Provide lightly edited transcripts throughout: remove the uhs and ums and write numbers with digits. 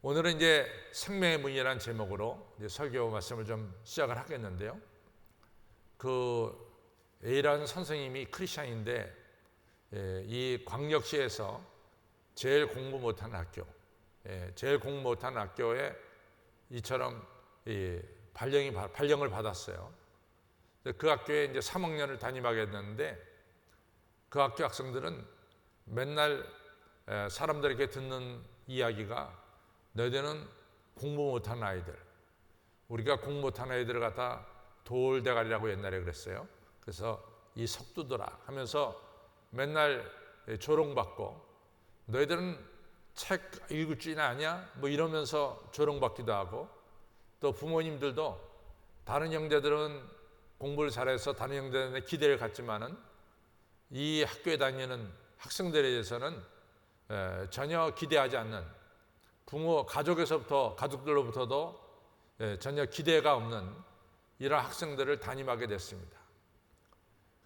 오늘은 이제 생명의 문이라는 제목으로 이제 설교 말씀을 좀 시작을 하겠는데요. A라는 선생님이 크리스천인데 이 광역시에서 제일 공부 못하는 학교, 제일 공부 못하는 학교에 이처럼 발령을 받았어요. 그 학교에 이제 3학년을 담임하게 됐는데 그 학교 학생들은 맨날 사람들에게 듣는 이야기가 너희들은 공부 못하는 아이들, 우리가 공부 못하는 아이들을 갖다 돌대가리라고 옛날에 그랬어요. 그래서 이 석두더라 하면서 맨날 조롱받고 너희들은 책 읽을 줄 아냐? 뭐 이러면서 조롱받기도 하고, 또 부모님들도 다른 형제들은 공부를 잘해서 다른 형제들한테 기대를 갖지만은 이 학교에 다니는 학생들에 대해서는 전혀 기대하지 않는, 부모, 가족들로부터도 전혀 기대가 없는 이런 학생들을 담임하게 됐습니다.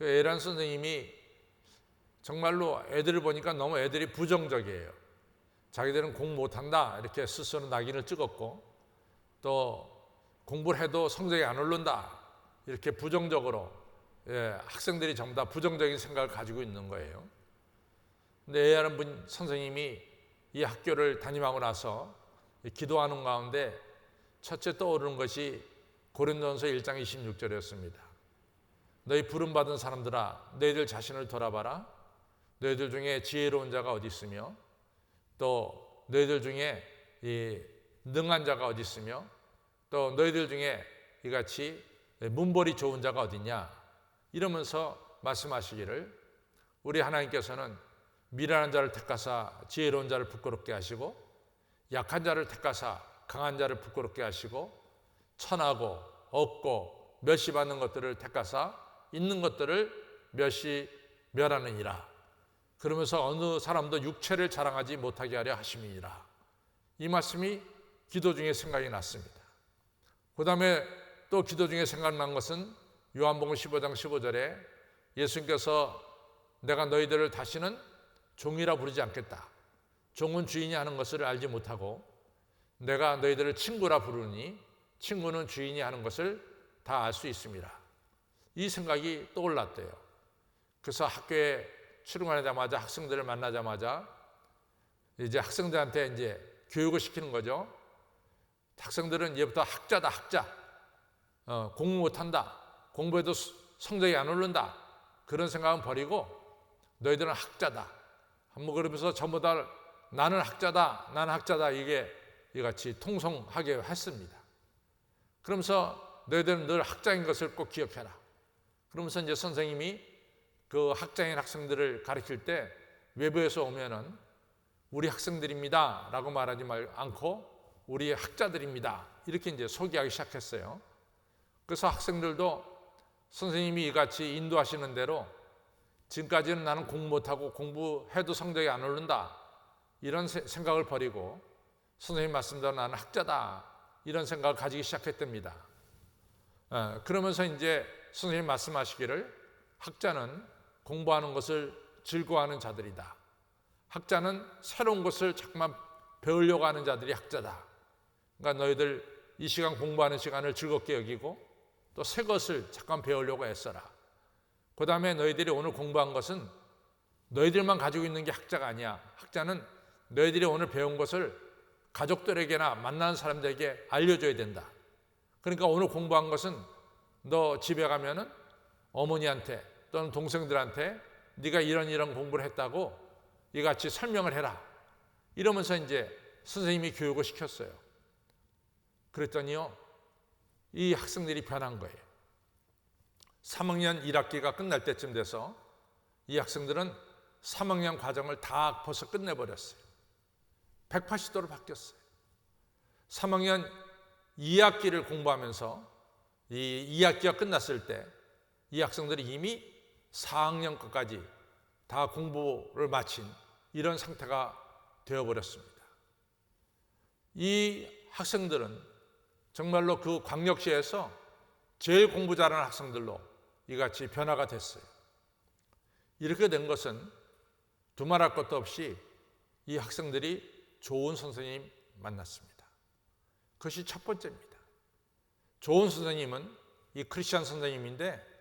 A라는 선생님이 정말로 애들을 보니까 너무 애들이 부정적이에요. 자기들은 공부 못한다 이렇게 스스로 낙인을 찍었고, 또 공부를 해도 성적이 안 오른다 이렇게 부정적으로 학생들이 전부 다 부정적인 생각을 가지고 있는 거예요. 근데 A라는 선생님이 이 학교를 담임하고 나서 기도하는 가운데 첫째 떠오르는 것이 고린도전서 1장 26절이었습니다. 너희 부름받은 사람들아, 너희들 자신을 돌아봐라. 너희들 중에 지혜로운 자가 어디 있으며, 또 너희들 중에 이 능한 자가 어디 있으며, 또 너희들 중에 이같이 문벌이 좋은 자가 어디냐, 이러면서 말씀하시기를, 우리 하나님께서는 미련한 자를 택하사 지혜로운 자를 부끄럽게 하시고, 약한 자를 택하사 강한 자를 부끄럽게 하시고, 천하고 없고 멸시받는 것들을 택하사 있는 것들을 멸하느니라. 그러면서 어느 사람도 육체를 자랑하지 못하게 하려 하심이니라. 이 말씀이 기도 중에 생각이 났습니다. 그 다음에 또 기도 중에 생각난 것은 요한복음 15장 15절에 예수님께서 내가 너희들을 다시는 종이라 부르지 않겠다. 종은 주인이 하는 것을 알지 못하고 내가 너희들을 친구라 부르니 친구는 주인이 하는 것을 다 알 수 있습니다. 이 생각이 떠올랐대요. 그래서 학교에 출근하자마자 학생들을 만나자마자 이제 학생들한테 이제 교육을 시키는 거죠. 학생들은 이제부터 학자다, 학자. 공부 못한다. 공부해도 성적이 안 오른다. 그런 생각은 버리고 너희들은 학자다. 뭐 그러면서 전부 다 나는 학자다, 나는 학자다 이게 이같이 통성하게 했습니다. 그러면서 너희들은 늘 학자인 것을 꼭 기억해라. 그러면서 이제 선생님이 그 학자인 학생들을 가르칠 때 외부에서 오면은 우리 학생들입니다 라고 말하지 않고 우리 학자들입니다 이렇게 이제 소개하기 시작했어요. 그래서 학생들도 선생님이 이같이 인도하시는 대로 지금까지는 나는 공부 못하고 공부해도 성적이 안 오른다 이런 생각을 버리고 선생님 말씀대로 나는 학자다 이런 생각을 가지기 시작했답니다. 그러면서 이제 선생님 말씀하시기를 학자는 공부하는 것을 즐거워하는 자들이다. 학자는 새로운 것을 자꾸만 배우려고 하는 자들이 학자다. 그러니까 너희들 이 시간 공부하는 시간을 즐겁게 여기고 또 새 것을 잠깐 배우려고 애써라. 그 다음에 너희들이 오늘 공부한 것은 너희들만 가지고 있는 게 학자가 아니야. 학자는 너희들이 오늘 배운 것을 가족들에게나 만나는 사람들에게 알려줘야 된다. 그러니까 오늘 공부한 것은 너 집에 가면은 어머니한테 또는 동생들한테 네가 이런 공부를 했다고 이같이 설명을 해라. 이러면서 이제 선생님이 교육을 시켰어요. 그랬더니요, 이 학생들이 변한 거예요. 3학년 1학기가 끝날 때쯤 돼서 이 학생들은 3학년 과정을 다 벌써 끝내버렸어요. 180도로 바뀌었어요. 3학년 2학기를 공부하면서 이 2학기가 끝났을 때 이 학생들이 이미 4학년 것까지 다 공부를 마친 이런 상태가 되어버렸습니다. 이 학생들은 정말로 그 광역시에서 제일 공부 잘하는 학생들로 이같이 변화가 됐어요. 이렇게 된 것은 두말할 것도 없이 이 학생들이 좋은 선생님 만났습니다. 그것이 첫 번째입니다. 좋은 선생님은 이 크리스찬 선생님인데,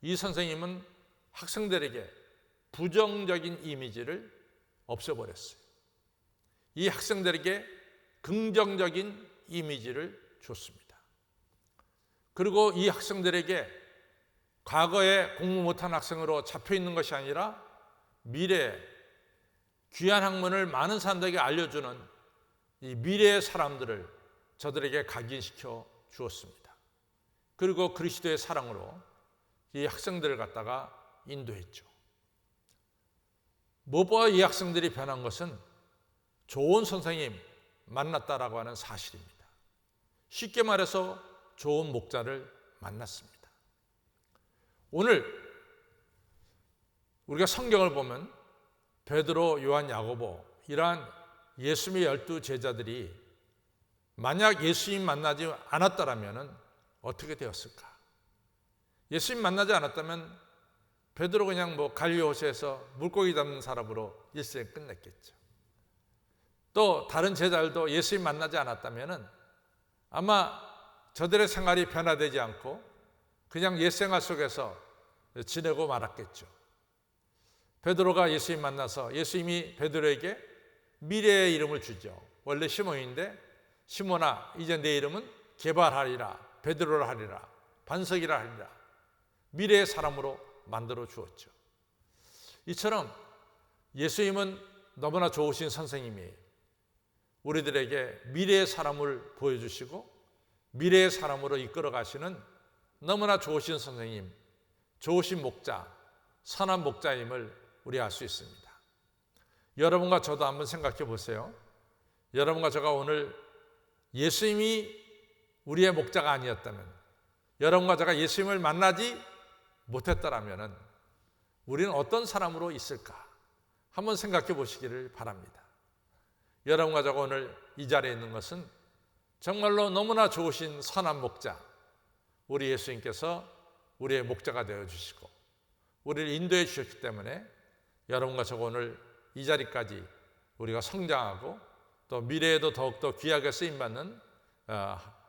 이 선생님은 학생들에게 부정적인 이미지를 없애버렸어요. 이 학생들에게 긍정적인 이미지를 줬습니다. 그리고 이 학생들에게 과거에 공부 못한 학생으로 잡혀있는 것이 아니라 미래에 귀한 학문을 많은 사람들에게 알려주는 이 미래의 사람들을 저들에게 각인시켜 주었습니다. 그리고 그리스도의 사랑으로 이 학생들을 갖다가 인도했죠. 무엇보다 이 학생들이 변한 것은 좋은 선생님 만났다라고 하는 사실입니다. 쉽게 말해서 좋은 목자를 만났습니다. 오늘 우리가 성경을 보면 베드로, 요한, 야고보 이러한 예수님의 12 제자들이 만약 예수님 만나지 않았다면 어떻게 되었을까? 예수님 만나지 않았다면 베드로 그냥 갈리오 호수에서 물고기 잡는 사람으로 일생을 끝냈겠죠. 또 다른 제자들도 예수님 만나지 않았다면 아마 저들의 생활이 변화되지 않고 그냥 옛생활 속에서 지내고 말았겠죠. 베드로가 예수님 만나서 예수님이 베드로에게 미래의 이름을 주죠. 원래 시몬인데, 시몬아 이제 내 이름은 게발하리라, 베드로라 하리라, 반석이라 하리라, 미래의 사람으로 만들어 주었죠. 이처럼 예수님은 너무나 좋으신 선생님이에요. 우리들에게 미래의 사람을 보여주시고 미래의 사람으로 이끌어 가시는 너무나 좋으신 선생님, 좋으신 목자, 선한 목자임을 우리 알 수 있습니다. 여러분과 저도 한번 생각해 보세요. 여러분과 제가 오늘 예수님이 우리의 목자가 아니었다면, 여러분과 제가 예수님을 만나지 못했더라면 우리는 어떤 사람으로 있을까? 한번 생각해 보시기를 바랍니다. 여러분과 제가 오늘 이 자리에 있는 것은 정말로 너무나 좋으신 선한 목자, 우리 예수님께서 우리의 목자가 되어주시고 우리를 인도해 주셨기 때문에 여러분과 저가 오늘 이 자리까지 우리가 성장하고 또 미래에도 더욱더 귀하게 쓰임받는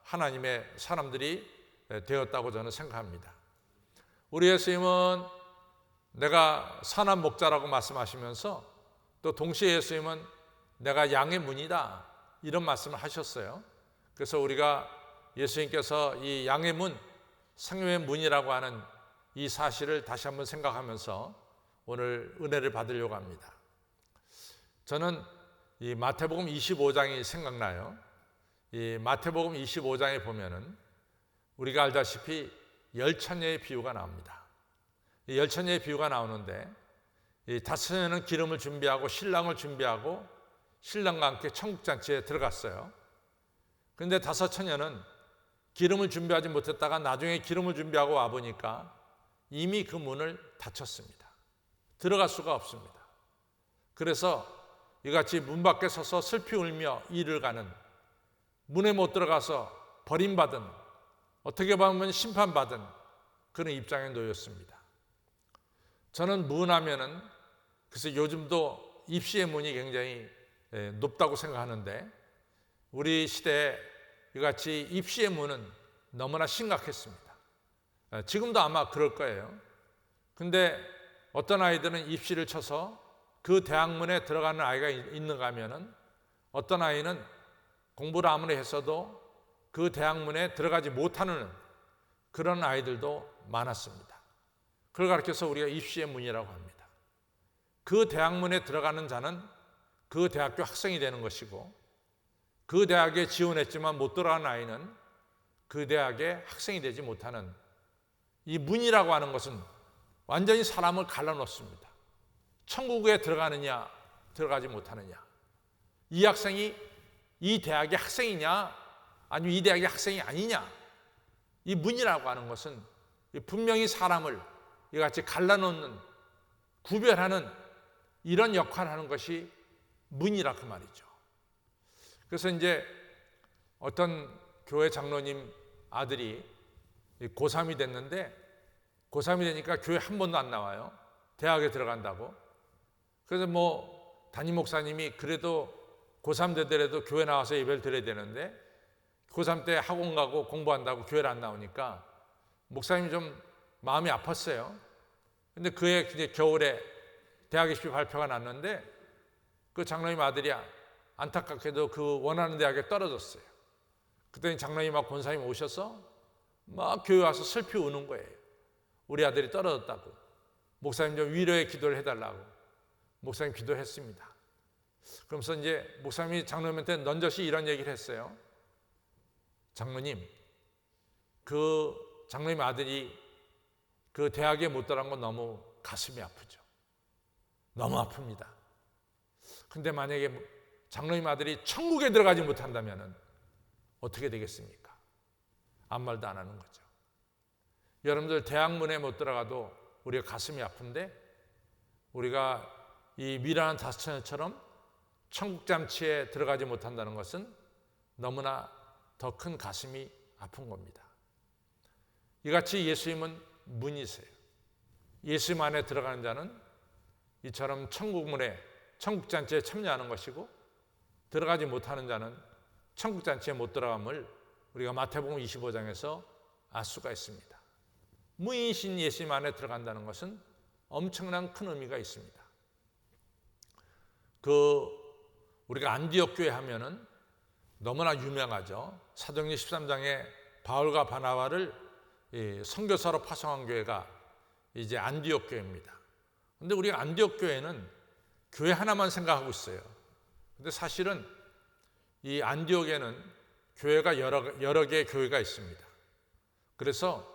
하나님의 사람들이 되었다고 저는 생각합니다. 우리 예수님은 내가 선한 목자라고 말씀하시면서 또 동시에 예수님은 내가 양의 문이다 이런 말씀을 하셨어요. 그래서 우리가 예수님께서 이 양의 문, 생명의 문이라고 하는 이 사실을 다시 한번 생각하면서 오늘 은혜를 받으려고 합니다. 저는 이 마태복음 25장이 생각나요. 이 마태복음 25장에 보면은 우리가 알다시피 열처녀의 비유가 나옵니다. 이 열처녀의 비유가 나오는데 이 다섯 처녀는 기름을 준비하고 신랑을 준비하고 신랑과 함께 천국잔치에 들어갔어요. 그런데 다섯 처녀는 기름을 준비하지 못했다가 나중에 기름을 준비하고 와보니까 이미 그 문을 닫혔습니다. 들어갈 수가 없습니다. 그래서 이같이 문 밖에 서서 슬피 울며 일을 가는, 문에 못 들어가서 버림받은, 어떻게 보면 심판받은 그런 입장에 놓였습니다. 저는 문 하면은, 그래서 요즘도 입시의 문이 굉장히 높다고 생각하는데 우리 시대에 이같이 입시의 문은 너무나 심각했습니다. 지금도 아마 그럴 거예요. 근데 어떤 아이들은 입시를 쳐서 그 대학문에 들어가는 아이가 있는가 하면은 어떤 아이는 공부를 아무리 했어도 그 대학문에 들어가지 못하는 그런 아이들도 많았습니다. 그걸 가르쳐서 우리가 입시의 문이라고 합니다. 그 대학문에 들어가는 자는 그 대학교 학생이 되는 것이고 그 대학에 지원했지만 못 들어간 아이는 그 대학의 학생이 되지 못하는 이 문이라고 하는 것은 완전히 사람을 갈라놓습니다. 천국에 들어가느냐 들어가지 못하느냐, 이 학생이 이 대학의 학생이냐 아니면 이 대학의 학생이 아니냐, 이 문이라고 하는 것은 분명히 사람을 이같이 갈라놓는, 구별하는 이런 역할을 하는 것이 문이라 그 말이죠. 그래서 이제 어떤 교회 장로님 아들이 고3이 됐는데 고3이 되니까 교회 한 번도 안 나와요. 대학에 들어간다고. 그래서 담임 목사님이 그래도 고3 되더라도 교회 나와서 예배를 드려야 되는데 고3 때 학원 가고 공부한다고 교회를 안 나오니까 목사님이 좀 마음이 아팠어요. 근데 그해 이제 겨울에 대학 입시 발표가 났는데 그 장로님 아들이 안타깝게도 그 원하는 대학에 떨어졌어요. 그랬더니 장로님하고 권사님 오셔서 막 교회 와서 슬피 우는 거예요. 우리 아들이 떨어졌다고. 목사님 좀 위로의 기도를 해달라고. 목사님 기도했습니다. 그러면서 이제 목사님이 장로님한테 넌저시 이런 얘기를 했어요. 장로님, 그 장로님 아들이 그 대학에 못 들어간 건 너무 가슴이 아프죠. 너무 아픕니다. 근데 만약에 장로님 아들이 천국에 들어가지 못한다면 어떻게 되겠습니까? 아무 말도 안 하는 거죠. 여러분들 대학문에 못 들어가도 우리가 가슴이 아픈데 우리가 이 미라는 다스처녀처럼 천국잔치에 들어가지 못한다는 것은 너무나 더 큰 가슴이 아픈 겁니다. 이같이 예수님은 문이세요. 예수님 안에 들어가는 자는 이처럼 천국문에 천국잔치에 참여하는 것이고 들어가지 못하는 자는 천국잔치에 못 들어감을 우리가 마태복음 25장에서 알 수가 있습니다. 무인신 예수님 안에 들어간다는 것은 엄청난 큰 의미가 있습니다. 우리가 안디옥 교회 하면은 너무나 유명하죠. 사도행전 13장에 바울과 바나바를 선교사로 파송한 교회가 이제 안디옥 교회입니다. 근데 우리가 안디옥 교회는 교회 하나만 생각하고 있어요. 근데 사실은 이 안디옥에는 교회가 여러 개의 교회가 있습니다. 그래서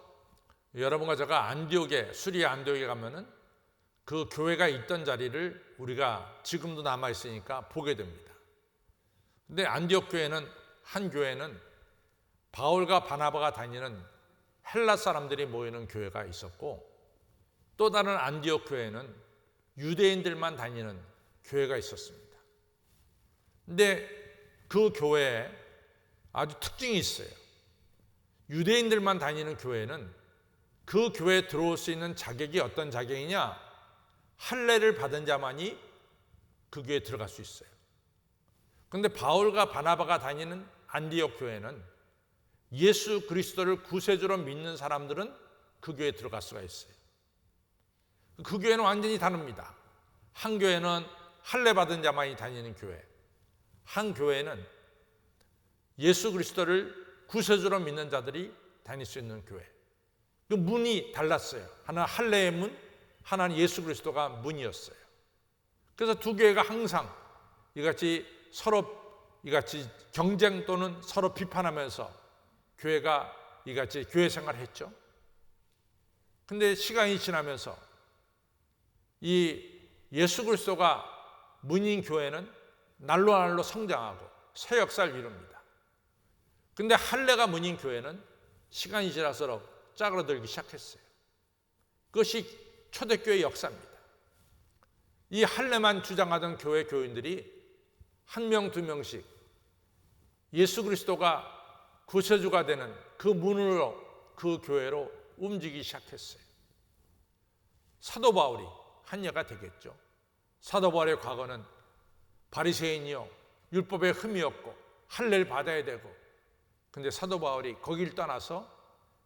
여러분과 제가 안디옥에, 수리아 안디옥에 가면은 그 교회가 있던 자리를 우리가 지금도 남아 있으니까 보게 됩니다. 근데 안디옥 교회는 한 교회는 바울과 바나바가 다니는 헬라 사람들이 모이는 교회가 있었고 또 다른 안디옥 교회는 유대인들만 다니는 교회가 있었습니다. 근데 그 교회에 아주 특징이 있어요. 유대인들만 다니는 교회는 그 교회에 들어올 수 있는 자격이 어떤 자격이냐? 할례를 받은 자만이 그 교회에 들어갈 수 있어요. 그런데 바울과 바나바가 다니는 안디옥 교회는 예수 그리스도를 구세주로 믿는 사람들은 그 교회에 들어갈 수가 있어요. 그 교회는 완전히 다릅니다. 한 교회는 할례 받은 자만이 다니는 교회, 한 교회는 예수 그리스도를 구세주로 믿는 자들이 다닐 수 있는 교회. 그 문이 달랐어요. 하나는 할례의 문, 하나는 예수 그리스도가 문이었어요. 그래서 두 교회가 항상 이같이 경쟁 또는 서로 비판하면서 교회가 이같이 교회 생활을 했죠. 근데 시간이 지나면서 이 예수 그리스도가 문인 교회는 날로 날로 성장하고 새 역사를 이룹니다. 근데 할례가 문인 교회는 시간이 지날수록 짜그러들기 시작했어요. 그것이 초대교회의 역사입니다. 이 할례만 주장하던 교회 교인들이 한 명, 두 명씩 예수 그리스도가 구세주가 되는 그 문으로 그 교회로 움직이기 시작했어요. 사도 바울이 한 예가 되겠죠. 사도 바울의 과거는 바리새인이요, 율법에 흠이 없고 할례를 받아야 되고, 근데 사도 바울이 거기를 떠나서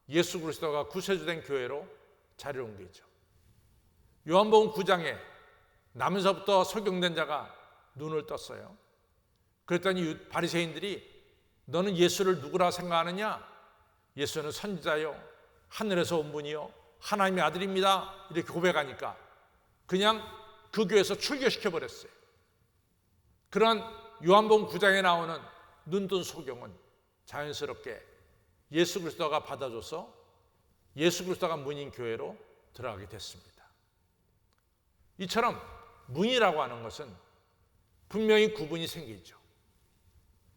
예수 그리스도가 구세주된 교회로 자리를 옮기죠. 요한복음 9장에 나면서부터 소경된 자가 눈을 떴어요. 그랬더니 바리새인들이 너는 예수를 누구라 생각하느냐? 예수는 선지자요, 하늘에서 온 분이요, 하나님의 아들입니다. 이렇게 고백하니까 그냥 그 교회에서 출교시켜버렸어요. 그런 요한복음 9장에 나오는 눈뜬 소경은 자연스럽게 예수 그리스도가 받아줘서 예수 그리스도가 문인 교회로 들어가게 됐습니다. 이처럼 문이라고 하는 것은 분명히 구분이 생기죠.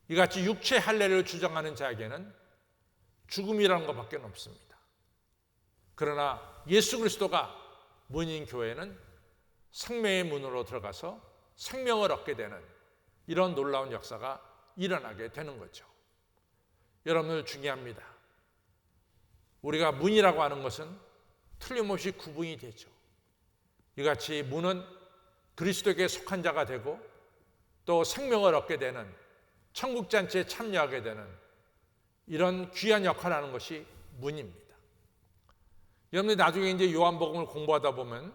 이같이 육체 할례를 주장하는 자에게는 죽음이라는 것밖에 없습니다. 그러나 예수 그리스도가 문인 교회는 생명의 문으로 들어가서 생명을 얻게 되는 이런 놀라운 역사가 일어나게 되는 거죠. 여러분들 중요합니다. 우리가 문이라고 하는 것은 틀림없이 구분이 되죠. 이같이 문은 그리스도에게 속한 자가 되고 또 생명을 얻게 되는 천국 잔치에 참여하게 되는 이런 귀한 역할을 하는 것이 문입니다. 여러분들 나중에 이제 요한복음을 공부하다 보면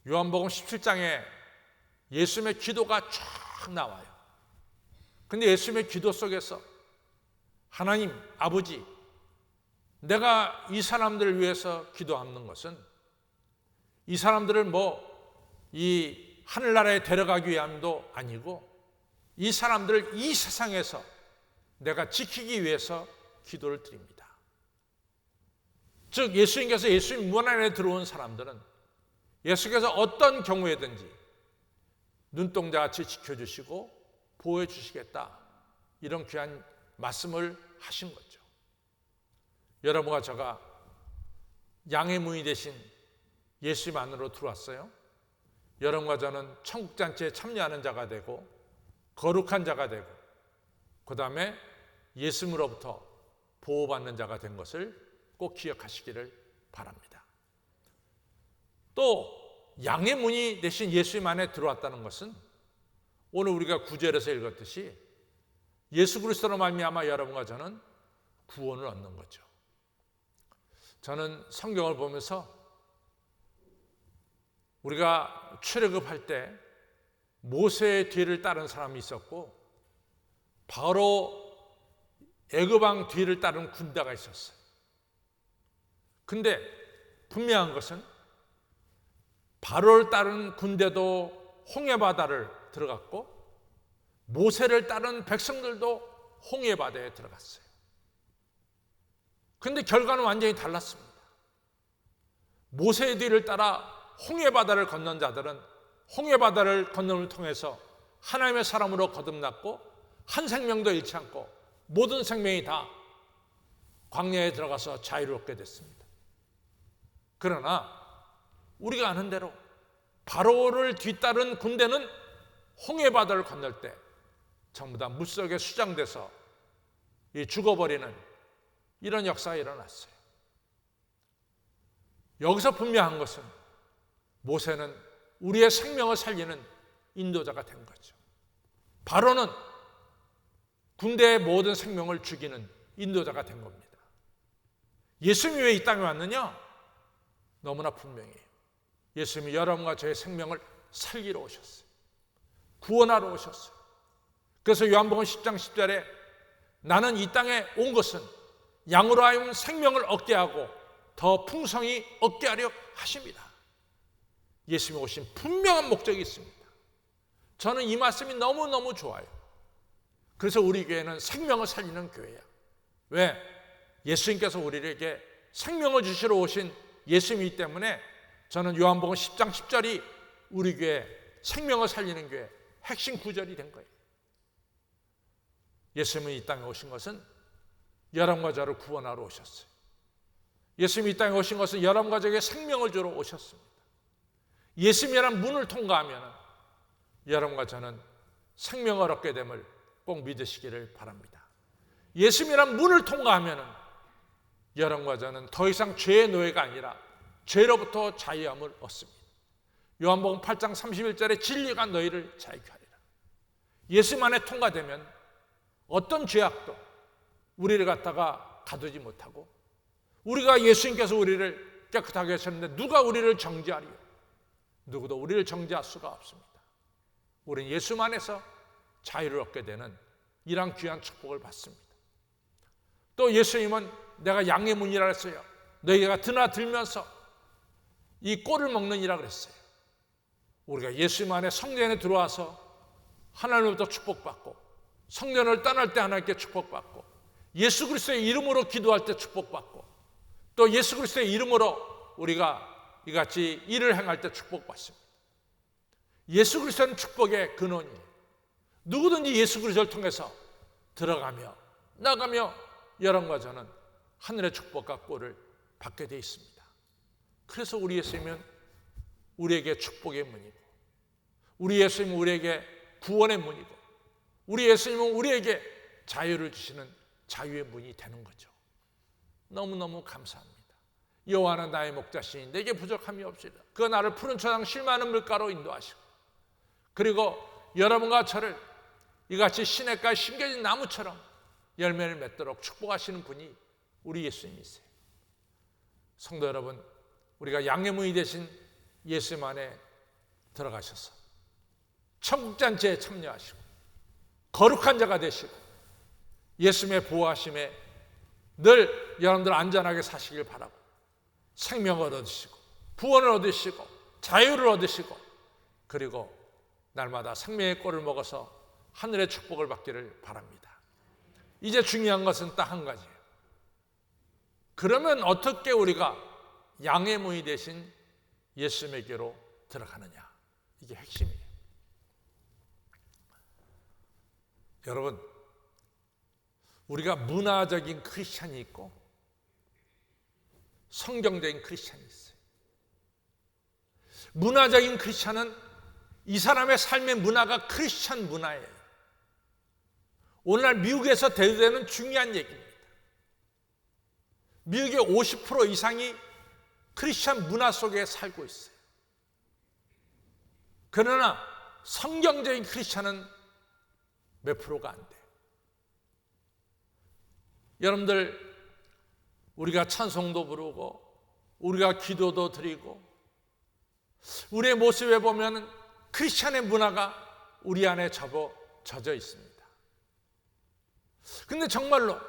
요한복음 17장에 예수님의 기도가 쫙 나와요. 근데 예수님의 기도 속에서 하나님 아버지, 내가 이 사람들을 위해서 기도하는 것은 이 사람들을 이 하늘나라에 데려가기 위함도 아니고 이 사람들을 이 세상에서 내가 지키기 위해서 기도를 드립니다. 즉 예수님께서 예수님 문 안에 들어온 사람들은 예수께서 어떤 경우에든지 눈동자같이 지켜주시고 보호해 주시겠다, 이런 귀한 말씀을 하신 거죠. 여러분과 제가 양의 문이 되신 예수님 안으로 들어왔어요. 여러분과 저는 천국잔치에 참여하는 자가 되고 거룩한 자가 되고 그 다음에 예수님으로부터 보호받는 자가 된 것을 꼭 기억하시기를 바랍니다. 또 양의 문이 되신 예수님 안에 들어왔다는 것은 오늘 우리가 9절에서 읽었듯이 예수 그리스도로 말미암아 여러분과 저는 구원을 얻는 거죠. 저는 성경을 보면서 우리가 출애굽할 때 모세의 뒤를 따른 사람이 있었고 바로 애굽 왕 뒤를 따른 군대가 있었어요. 근데 분명한 것은 바로를 따른 군대도 홍해바다를 들어갔고 모세를 따른 백성들도 홍해바다에 들어갔어요. 근데 결과는 완전히 달랐습니다. 모세의 뒤를 따라 홍해바다를 건넌 자들은 홍해바다를 건넌을 통해서 하나님의 사람으로 거듭났고 한 생명도 잃지 않고 모든 생명이 다 광야에 들어가서 자유를 얻게 됐습니다. 그러나 우리가 아는 대로 바로를 뒤따른 군대는 홍해바다를 건널 때 전부 다 물속에 수장돼서 죽어버리는 이런 역사가 일어났어요. 여기서 분명한 것은 모세는 우리의 생명을 살리는 인도자가 된 거죠. 바로는 군대의 모든 생명을 죽이는 인도자가 된 겁니다. 예수님이 왜 이 땅에 왔느냐? 너무나 분명해요. 예수님이 여러분과 저의 생명을 살리러 오셨어요. 구원하러 오셨어요. 그래서 요한복음 10장 10절에 나는 이 땅에 온 것은 양으로 하여금 생명을 얻게 하고 더 풍성히 얻게 하려 하십니다. 예수님이 오신 분명한 목적이 있습니다. 저는 이 말씀이 너무너무 좋아요. 그래서 우리 교회는 생명을 살리는 교회야. 왜? 예수님께서 우리에게 생명을 주시러 오신 예수님이기 때문에 저는 요한복음 10장 10절이 우리 교회 생명을 살리는 교회 핵심 구절이 된 거예요. 예수님이 이 땅에 오신 것은 여러분과 저를 구원하러 오셨어요. 예수님이 이 땅에 오신 것은 여러분과 저에게 생명을 주러 오셨습니다. 예수님이란 문을 통과하면 여러분과 저는 생명을 얻게 됨을 꼭 믿으시기를 바랍니다. 예수님이란 문을 통과하면 여러분과 저는 더 이상 죄의 노예가 아니라 죄로부터 자유함을 얻습니다. 요한복음 8장 31절에 진리가 너희를 자유케 하리라. 예수님 안에 통과되면 어떤 죄악도 우리를 갖다가 가두지 못하고 우리가 예수님께서 우리를 깨끗하게 하셨는데 누가 우리를 정죄하리요? 누구도 우리를 정죄할 수가 없습니다. 우리는 예수 안에서 자유를 얻게 되는 이러한 귀한 축복을 받습니다. 또 예수님은 내가 양의 문이라 했어요. 너희가 드나들면서 이 꼴을 먹느니라 그랬어요. 우리가 예수님 안에 성전에 들어와서 하나님으로부터 축복받고 성전을 떠날 때 하나님께 축복받고 예수 그리스도의 이름으로 기도할 때 축복받고 또 예수 그리스도의 이름으로 우리가 이같이 일을 행할 때 축복받습니다. 예수 그리스도는 축복의 근원이에요. 누구든지 예수 그리스도를 통해서 들어가며 나가며 여러분과 저는 하늘의 축복과 꼴을 받게 되어 있습니다. 그래서 우리 예수님은 우리에게 축복의 문이고 우리 예수님은 우리에게 구원의 문이고 우리 예수님은 우리에게 자유를 주시는 자유의 문이 되는 거죠. 너무너무 감사합니다. 여호와는 나의 목자시니 내게 부족함이 없으리라. 그 나를 푸른 초장 쉴만한 물가로 인도하시고 그리고 여러분과 저를 이같이 시냇가에 심겨진 나무처럼 열매를 맺도록 축복하시는 분이 우리 예수님이세요. 성도 여러분, 우리가 양의 문이 되신 예수님 안에 들어가셔서 천국잔치에 참여하시고 거룩한 자가 되시고 예수님의 보호하심에 늘 여러분들 안전하게 사시길 바라고 생명을 얻으시고 구원을 얻으시고 자유를 얻으시고 그리고 날마다 생명의 꼴을 먹어서 하늘의 축복을 받기를 바랍니다. 이제 중요한 것은 딱 한 가지예요. 그러면 어떻게 우리가 양의 문이 되신 예수님에게로 들어가느냐? 이게 핵심이에요. 여러분, 우리가 문화적인 크리스찬이 있고 성경적인 크리스찬이 있어요. 문화적인 크리스찬은 이 사람의 삶의 문화가 크리스찬 문화예요. 오늘날 미국에서 대두되는 중요한 얘기입니다. 미국의 50% 이상이 크리스찬 문화 속에 살고 있어요. 그러나 성경적인 크리스찬은 몇 프로가 안 돼요. 여러분들, 우리가 찬송도 부르고 우리가 기도도 드리고 우리의 모습에 보면 크리스찬의 문화가 우리 안에 젖어 있습니다. 근데 정말로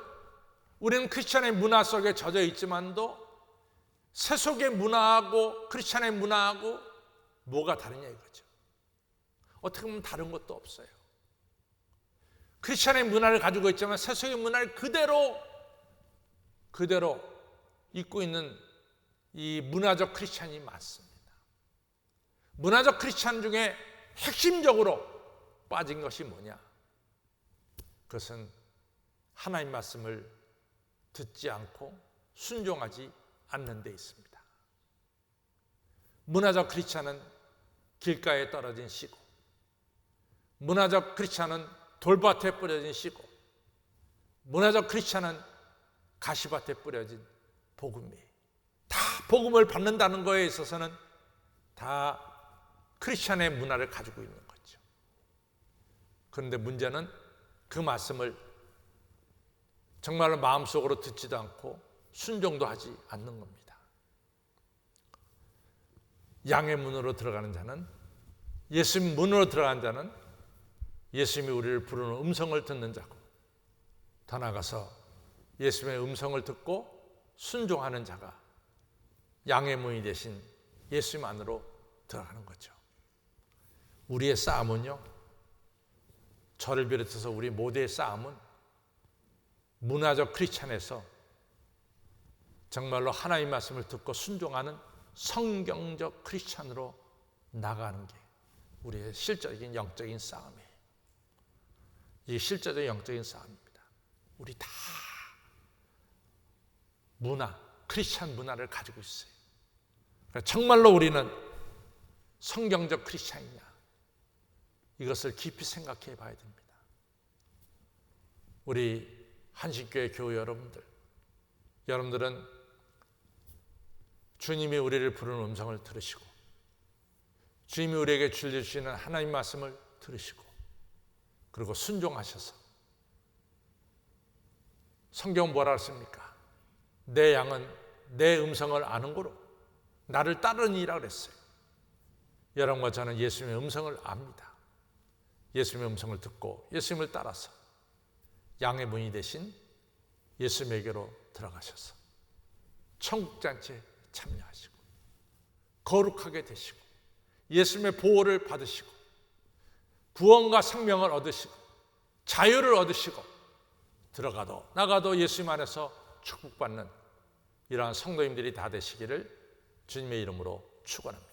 우리는 크리스찬의 문화 속에 젖어 있지만도 세속의 문화하고 크리스찬의 문화하고 뭐가 다르냐 이거죠. 어떻게 보면 다른 것도 없어요. 크리스찬의 문화를 가지고 있지만 세속의 문화를 그대로 입고 있는 이 문화적 크리스찬이 많습니다. 문화적 크리스찬 중에 핵심적으로 빠진 것이 뭐냐? 그것은 하나님 말씀을 듣지 않고 순종하지 않는 데 있습니다. 문화적 크리스찬은 길가에 떨어진 씨고, 문화적 크리스찬은 돌밭에 뿌려진 씨고, 문화적 크리스찬은 가시밭에 뿌려진 복음이에요. 다 복음을 받는다는 거에 있어서는 다 크리스찬의 문화를 가지고 있는 거죠. 그런데 문제는 그 말씀을 정말로 마음속으로 듣지도 않고 순종도 하지 않는 겁니다. 양의 문으로 들어가는 자는, 예수님 문으로 들어가는 자는 예수님이 우리를 부르는 음성을 듣는 자고, 더 나아가서 예수님의 음성을 듣고 순종하는 자가 양의 문이 되신 예수님 안으로 들어가는 거죠. 우리의 싸움은요, 저를 비롯해서 우리 모두의 싸움은 문화적 크리스찬에서 정말로 하나님 말씀을 듣고 순종하는 성경적 크리스찬으로 나가는 게 우리의 실제적인 영적인 싸움이에요. 이 실제적인 영적인 싸움입니다. 우리 다 문화, 크리스찬 문화를 가지고 있어요. 그러니까 정말로 우리는 성경적 크리스찬이냐, 이것을 깊이 생각해 봐야 됩니다. 우리 한식교회 교회 여러분들은 주님이 우리를 부르는 음성을 들으시고 주님이 우리에게 주시는 하나님 말씀을 들으시고 그리고 순종하셔서, 성경은 뭐라 했습니까? 내 양은 내 음성을 아는 거로 나를 따르니라 그랬어요. 여러분과 저는 예수님의 음성을 압니다. 예수님의 음성을 듣고 예수님을 따라서 양의 문이 되신 예수님에게로 들어가셔서 천국잔치에 참여하시고 거룩하게 되시고 예수님의 보호를 받으시고 구원과 생명을 얻으시고 자유를 얻으시고 들어가도 나가도 예수님 안에서 축복받는 이러한 성도님들이 다 되시기를 주님의 이름으로 축원합니다.